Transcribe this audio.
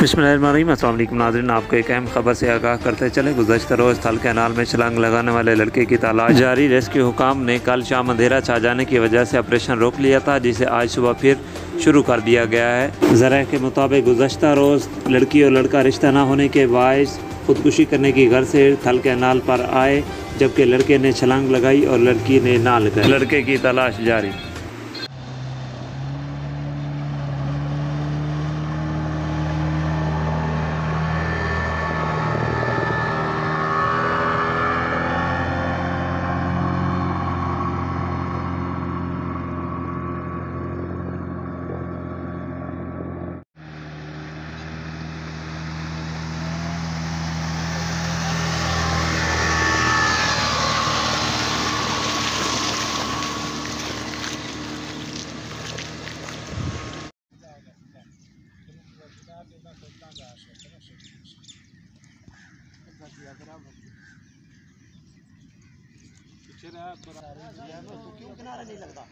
बिस्मिल्लाहिर्रहमानिर्रहीम। अस्सलाम वालेकुम नाज़रीन, आपको एक अहम खबर से आगाह करते चले। गुज़श्ता रोज़ थल कैनाल में छलांग लगाने वाले लड़के की तलाश जारी। रेस्क्यू हुकाम ने कल शाम अंधेरा छा जाने की वजह से ऑपरेशन रोक लिया था, जिसे आज सुबह फिर शुरू कर दिया गया है। ज़राए के मुताबिक गुज़श्ता रोज़ लड़की और लड़का रिश्ता न होने के बायस खुदकुशी करने की घर से थल कैनाल पर आए, जबकि लड़के ने छलांग लगाई और लड़की ने ना लगाई। लड़के की तलाश जारी। क्यों किनारा नहीं लगता?